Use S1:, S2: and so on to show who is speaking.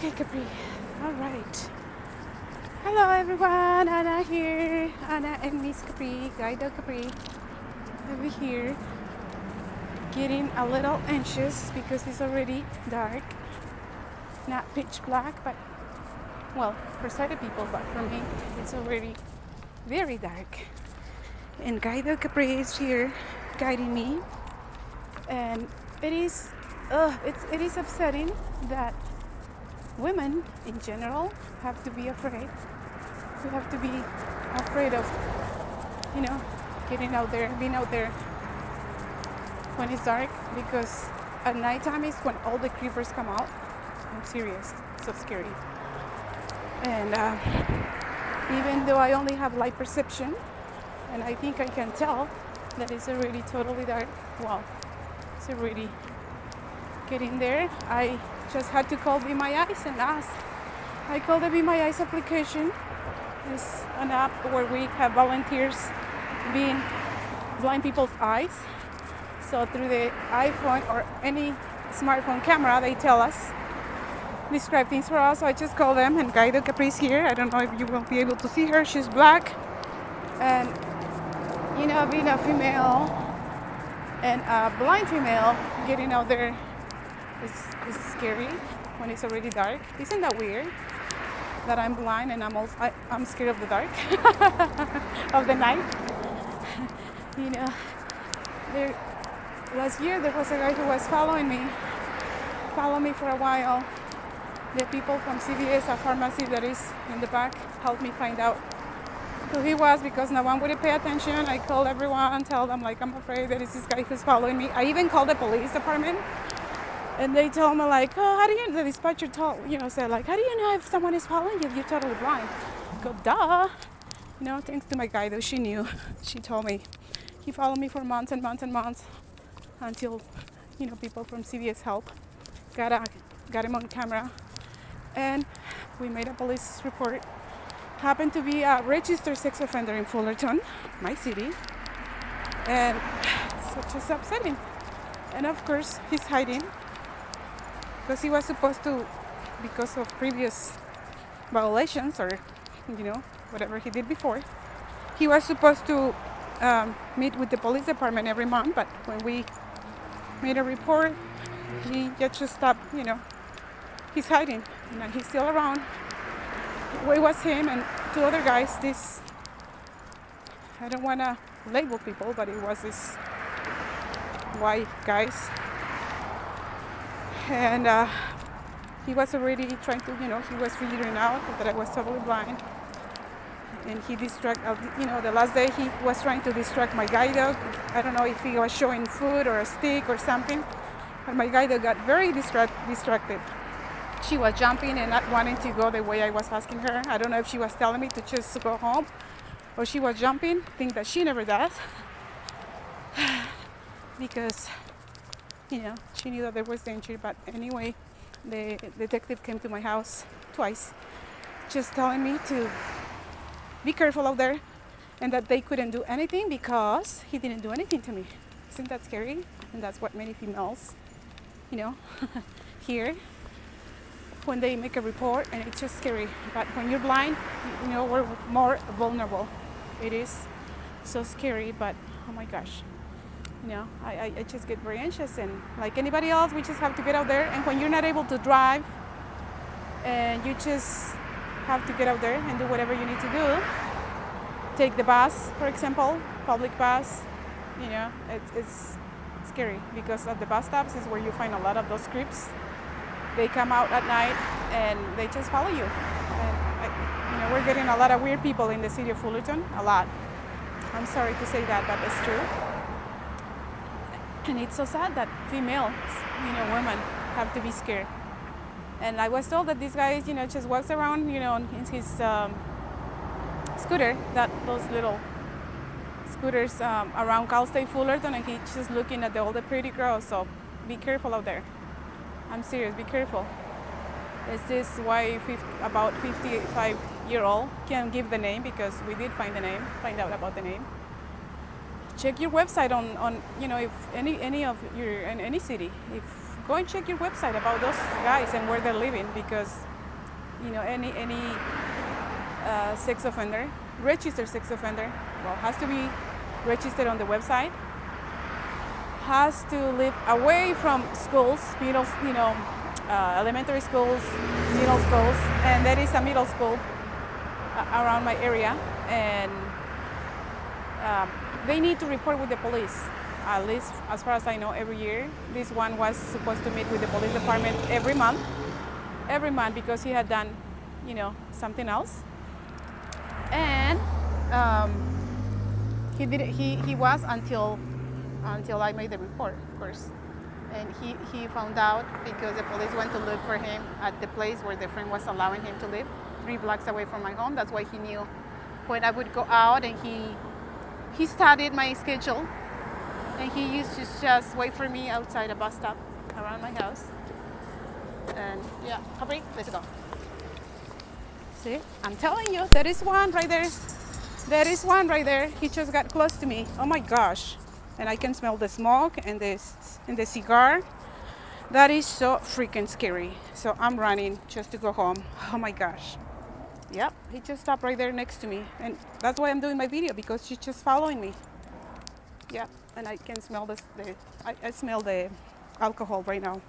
S1: Okay, Capri. All right. Hello, everyone. Anna here. Anna and Miss Capri, Guide Dog Capri, over here, getting a little anxious because it's already dark. Not pitch black, but well, for sighted people, but for me, it's already very dark. And Guide Dog Capri is here, guiding me, and it is upsetting that women in general have to be afraid. We have to be afraid of, you know, getting out there, being out there when it's dark, because at nighttime is when all the creepers come out. I'm serious, so scary. And even though I only have light perception, and I think I can tell that it's already totally dark, well, it's already getting there. I just had to call Be My Eyes and ask. I called the Be My Eyes application. It's an app where we have volunteers being blind people's eyes. So through the iPhone or any smartphone camera, they tell us, describe things for us. So I just call them, and Guide Dog Capri's here. I don't know if you will be able to see her. She's black, and you know, being a female and a blind female, getting out there is scary when it's already dark. Isn't that weird? That I'm blind and I'm scared of the dark, of the night. You know, last year there was a guy who was followed me for a while. The people from CVS, a pharmacy that is in the back, helped me find out who he was, because no one would pay attention. I called everyone, tell them like, I'm afraid that it's this guy who's following me. I even called the police department. And they told me like, oh, how do you, the dispatcher said like, how do you know if someone is following you if you're totally blind? I go, duh. You know, thanks to my guide, though, she knew. She told me. He followed me for months and months and months until, you know, people from CVS help got him on camera. And we made a police report. Happened to be a registered sex offender in Fullerton, my city. And such is upsetting. And of course, he's hiding. Because he was supposed to, because of previous violations or, you know, whatever he did before, he was supposed to meet with the police department every month. But when we made a report, he just stopped, you know, he's hiding. And he's still around. It was him and two other guys. This, I don't want to label people, but it was this white guys. And he was already trying to, you know, he was figuring out that I was totally blind. And he the last day he was trying to distract my guide dog. I don't know if he was showing food or a stick or something. But my guide dog got very distracted. She was jumping and not wanting to go the way I was asking her. I don't know if she was telling me to just go home or she was jumping, thing that she never does. Because, you know, she knew that there was danger. But anyway, the detective came to my house twice, just telling me to be careful out there and that they couldn't do anything because he didn't do anything to me. Isn't that scary? And that's what many females, you know, hear when they make a report, and it's just scary. But when you're blind, you know, we're more vulnerable. It is so scary, but oh my gosh. You know, I just get very anxious, and like anybody else, we just have to get out there. And when you're not able to drive, and you just have to get out there and do whatever you need to do. Take the bus, for example, public bus. You know, it's scary because at the bus stops is where you find a lot of those creeps. They come out at night and they just follow you. And we're getting a lot of weird people in the city of Fullerton, a lot. I'm sorry to say that, but it's true. And it's so sad that females, you know, women have to be scared. And I was told that this guy, you know, just walks around, you know, in his scooter, those little scooters around Cal State Fullerton, and he's just looking at all the pretty girls. So be careful out there. I'm serious, be careful. Is this why about 55-year-old can't give the name, because we did find out about the name. Check your website on you know, if any of your in any city, if go and check your website about those guys and where they're living, because any sex offender, registered sex offender, well, has to be registered on the website, has to live away from schools, elementary schools, middle schools, and there is a middle school around my area, and they need to report with the police. At least, as far as I know, every year. This one was supposed to meet with the police department every month because he had done, something else. And he did. He was until I made the report, of course. And he found out because the police went to look for him at the place where the friend was allowing him to live, 3 blocks away from my home. That's why he knew when I would go out, and he studied my schedule, and he used to just wait for me outside a bus stop around my house. And yeah, Capri, let's go. See, I'm telling you, there is one right there. There is one right there. He just got close to me. Oh my gosh. And I can smell the smoke and the cigar. That is so freaking scary. So I'm running just to go home. Oh my gosh. Yep, he just stopped right there next to me. And that's why I'm doing my video, because she's just following me. Yep, and I can smell I smell the alcohol right now.